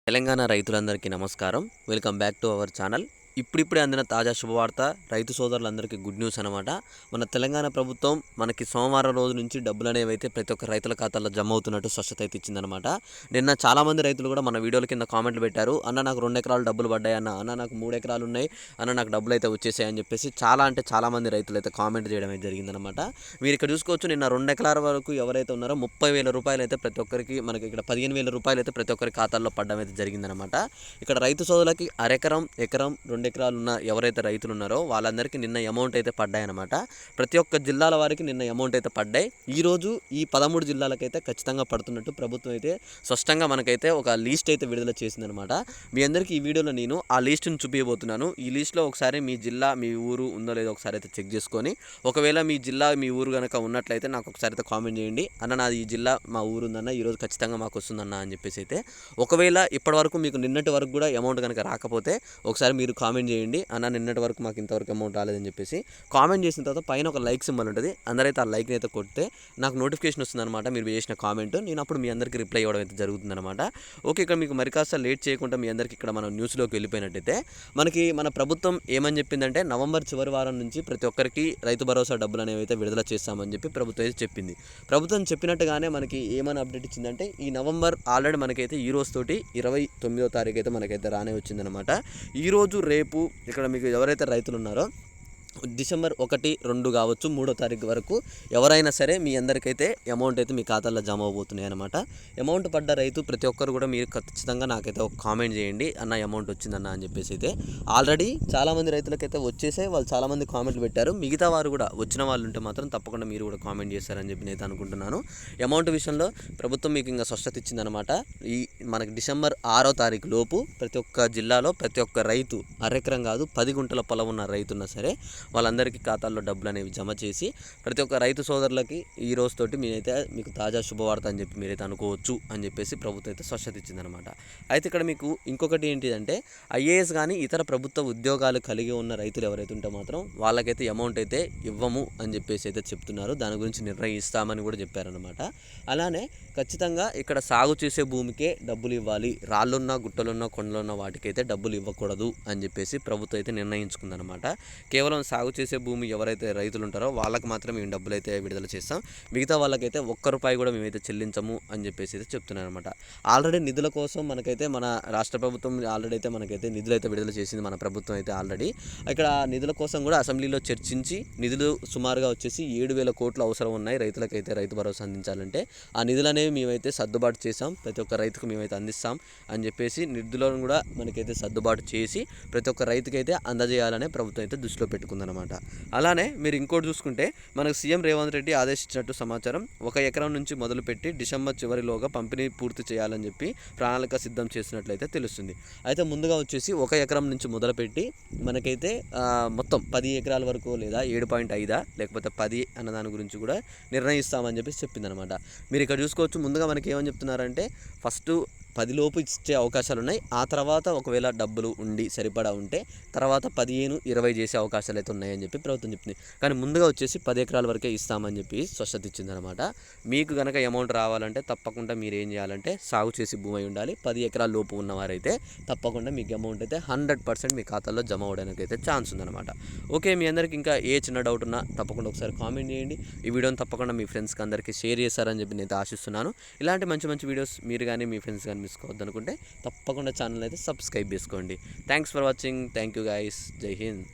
తెలంగాణ రైతులందరికీ నమస్కారం. Welcome back to our channel. ఇప్పుడిప్పుడే అందిన తాజా శుభవార్త రైతు సోదరులందరికీ గుడ్ న్యూస్ అనమాట. మన తెలంగాణ ప్రభుత్వం మనకి సోమవారం రోజు నుంచి డబ్బులు అనేవి అయితే ప్రతి ఒక్క రైతుల ఖాతాల్లో జమ అవుతున్నట్టు స్పష్టత అయితే ఇచ్చిందనమాట. నిన్న చాలామంది రైతులు కూడా మన వీడియోల కింద కామెంట్లు పెట్టారు. అన్న నాకు 2 ఎకరాలు డబ్బులు పడ్డాయి అన్న నాకు 3 ఎకరాలు ఉన్నాయి అన్న నాకు డబ్బులు అయితే వచ్చేసాయి అని చెప్పేసి చాలామంది రైతులు అయితే కామెంట్ చేయడం అయితే జరిగిందనమాట. మీరు ఇక్కడ చూసుకోవచ్చు, నిన్న 2 ఎకరాల వరకు ఎవరైతే ఉన్నారో 30,000 రూపాయలు అయితే ప్రతి ఒక్కరికి, మనకి ఇక్కడ 15,000 రూపాయలు అయితే ప్రతి ఒక్కరి ఖాతాల్లో పడడం అయితే జరిగిందనమాట. ఇక్కడ రైతు సోదరులకి అరెకరం, ఎకరం, 2 ఎకరాలు ఉన్న ఎవరైతే రైతులు ఉన్నారో వాళ్ళందరికీ నిన్న అమౌంట్ అయితే పడ్డాయన్నమాట. ప్రతి ఒక్క జిల్లాల వారికి నిన్న అమౌంట్ అయితే పడ్డాయి. ఈరోజు ఈ 13 జిల్లాలకైతే ఖచ్చితంగా పడుతున్నట్టు ప్రభుత్వం అయితే స్పష్టంగా మనకైతే ఒక లీస్ట్ అయితే విడుదల చేసిందనమాట. మీ అందరికీ ఈ వీడియోలో నేను ఆ లీస్ట్ని చూపించబోతున్నాను. ఈ లీస్ట్లో ఒకసారి మీ జిల్లా, మీ ఊరు ఉందో లేదో ఒకసారి అయితే చెక్ చేసుకొని, ఒకవేళ మీ జిల్లా, మీ ఊరు కనుక ఉన్నట్లయితే నాకు ఒకసారి అయితే కామెంట్ చేయండి. అన్న నాది ఈ జిల్లా, మా ఊరు ఉందన్న, ఈరోజు ఖచ్చితంగా మాకు వస్తుందన్న అని చెప్పేసి అయితే. ఒకవేళ ఇప్పటివరకు మీకు నిన్నటి వరకు కూడా అమౌంట్ కనుక రాకపోతే ఒకసారి మీరు కామెంట్ చేయండి. అన్న నిన్నటి వరకు మాకు ఇంతవరకు అమౌంట్ రాలేదని చెప్పేసి కామెంట్ చేసిన తర్వాత పైన ఒక లైక్ సింబల్ ఉంటుంది. అందరైతే ఆ లైక్ని అయితే కొడితే నాకు నోటిఫికేషన్ వస్తుందన్నమాట మీరు చేసిన కామెంట్. నేను అప్పుడు మీ అందరికీ రిప్లై ఇవ్వడం అయితే జరుగుతుందన్నమాట. ఓకే, ఇక్కడ మీకు మరి కాస్త లేట్ చేయకుండా మీ అందరికీ ఇక్కడ మనం న్యూస్లోకి వెళ్ళిపోయినట్టయితే, మన ప్రభుత్వం ఏమని చెప్పిందంటే నవంబర్ చివరి వారం నుంచి ప్రతి ఒక్కరికి రైతు భరోసా డబ్బులు అనేవి అయితే విడుదల చేస్తామని చెప్పి ప్రభుత్వం అయితే చెప్పింది. ప్రభుత్వం చెప్పినట్టుగానే మనకి ఏమైనా అప్డేట్ ఇచ్చిందంటే, ఈ నవంబర్ ఆల్రెడీ మనకైతే ఈ రోజు తోటి 29వ తారీఖు అయితే మనకైతే రానే వచ్చిందనమాట. ఈరోజు రేపు ఇక్కడ మీకు ఎవరైతే రైతులు ఉన్నారో డిసెంబర్ 1, 2 కావచ్చు 3వ తారీఖు వరకు ఎవరైనా సరే మీ అందరికైతే అమౌంట్ అయితే మీ ఖాతాల్లో జమ అవబోతున్నాయి అనమాట. అమౌంట్ పడ్డ రైతు ప్రతి ఒక్కరు కూడా మీరు ఖచ్చితంగా నాకైతే ఒక కామెంట్ చేయండి, అన్న అమౌంట్ వచ్చిందన్న అని చెప్పేసి అయితే. ఆల్రెడీ చాలామంది రైతులకైతే వచ్చేసే వాళ్ళు చాలామంది కామెంట్లు పెట్టారు. మిగతా వారు కూడా వచ్చిన వాళ్ళు ఉంటే మాత్రం తప్పకుండా మీరు కూడా కామెంట్ చేస్తారని చెప్పి నేను అనుకుంటున్నాను. అమౌంట్ విషయంలో ప్రభుత్వం మీకు ఇంకా స్పష్టత ఇచ్చిందనమాట. మనకి డిసెంబర్ 6వ తారీఖు లోపు ప్రతి ఒక్క జిల్లాలో ప్రతి ఒక్క రైతు అరెకరం కాదు 10 గుంటల పొలం ఉన్న రైతున్నా సరే వాళ్ళందరికీ ఖాతాల్లో డబ్బులు అనేవి జమ చేసి ప్రతి ఒక్క రైతు సోదరులకి ఈ రోజుతోటి మీకు తాజా శుభవార్త అని చెప్పి మీరైతే అనుకోవచ్చు అని చెప్పేసి ప్రభుత్వం అయితే స్పష్టత ఇచ్చిందనమాట. అయితే ఇక్కడ మీకు ఇంకొకటి ఏంటిదంటే, ఐఏఎస్ కానీ ఇతర ప్రభుత్వ ఉద్యోగాలు కలిగి ఉన్న రైతులు ఎవరైతే ఉంటే మాత్రం వాళ్ళకైతే అమౌంట్ అయితే ఇవ్వము అని చెప్పేసి అయితే చెప్తున్నారు. దాని గురించి నిర్ణయిస్తామని కూడా చెప్పారనమాట. అలానే ఖచ్చితంగా ఇక్కడ సాగు చేసే భూమికే డబ్బులు ఇవ్వాలి, రాళ్ళున్నా, గుట్టలున్నా, కొండలున్న వాటికైతే డబ్బులు ఇవ్వకూడదు అని చెప్పేసి ప్రభుత్వం అయితే నిర్ణయించుకుందనమాట. కేవలం సాగు చేసే భూమి ఎవరైతే రైతులు ఉంటారో వాళ్ళకి మాత్రమే మేము డబ్బులు అయితే విడుదల చేస్తాం, మిగతా వాళ్ళకైతే ₹1 కూడా మేమైతే చెల్లించము అని చెప్పేసి అయితే చెప్తున్నారు అనమాట. ఆల్రెడీ నిధుల కోసం మనకైతే మన రాష్ట్ర ప్రభుత్వం ఆల్రెడీ అయితే మనకైతే నిధులు అయితే విడుదల చేసింది మన ప్రభుత్వం అయితే. ఆల్రెడీ ఇక్కడ నిధుల కోసం కూడా అసెంబ్లీలో చర్చించి నిధులు సుమారుగా వచ్చేసి 7,000 కోట్లు అవసరం ఉన్నాయి రైతులకైతే రైతు భరోసా అందించాలంటే. ఆ నిధులు అనేవి మేమైతే సర్దుబాటు చేసాం, ప్రతి ఒక్క రైతుకు మేమైతే అందిస్తాం అని చెప్పేసి నిధులను కూడా మనకైతే సర్దుబాటు చేసి ప్రతి ఒక్క రైతుకైతే అందజేయాలనే ప్రభుత్వం అయితే దృష్టిలో పెట్టుకుందనమాట. అలానే మీరు ఇంకోటి చూసుకుంటే, మనకు సీఎం రేవంత్ రెడ్డి ఆదేశించినట్టు సమాచారం 1 ఎకరం నుంచి మొదలుపెట్టి డిసెంబర్ చివరిలోగా పంపిణీ పూర్తి చేయాలని చెప్పి ప్రణాళిక సిద్ధం చేసినట్లయితే తెలుస్తుంది. అయితే ముందుగా వచ్చేసి 1 ఎకరం నుంచి మొదలుపెట్టి మనకైతే మొత్తం 10 ఎకరాల వరకు లేదా 7.5 లేకపోతే 10 అన్న దాని గురించి కూడా నిర్ణయిస్తామని చెప్పి చెప్పిందనమాట. మీరు ఇక్కడ చూసుకోవచ్చు, ముందుగా మనకి ఏమని చెప్తున్నారంటే ఫస్ట్ 10 లోపు ఇచ్చే అవకాశాలు ఉన్నాయి. ఆ తర్వాత ఒకవేళ డబ్బులు ఉండి సరిపడా ఉంటే తర్వాత 15, 20 చేసే అవకాశాలు అయితే ఉన్నాయని చెప్పి ప్రభుత్వం చెప్తుంది. కానీ ముందుగా వచ్చేసి 10 ఎకరాల వరకే ఇస్తామని చెప్పి స్పష్టత ఇచ్చిందనమాట. మీకు కనుక అమౌంట్ రావాలంటే తప్పకుండా మీరు ఏం చేయాలంటే సాగు చేసి భూమి అయి ఉండాలి. 10 ఎకరాల లోపు ఉన్నవారైతే తప్పకుండా మీకు అమౌంట్ అయితే 100% మీ ఖాతాలో జమ అవ్వడానికి అయితే ఛాన్స్ ఉందన్నమాట. ఓకే, మీ అందరికి ఇంకా ఏ చిన్న డౌట్ ఉన్నా తప్పకుండా ఒకసారి కామెంట్ చేయండి. ఈ వీడియోని తప్పకుండా మీ ఫ్రెండ్స్కి అందరికీ షేర్ చేస్తారని చెప్పి నేను ఆశిస్తున్నాను. ఇలాంటి మంచి మంచి వీడియోస్ మీరు కానీ మీ ఫ్రెండ్స్ కానీ మిస్ కావద్దు అనుకుంటే తప్పకుండా ఛానల్ అయితే సబ్స్క్రైబ్ చేసుకోండి. Thanks for watching. Thank you guys. జై హింద్.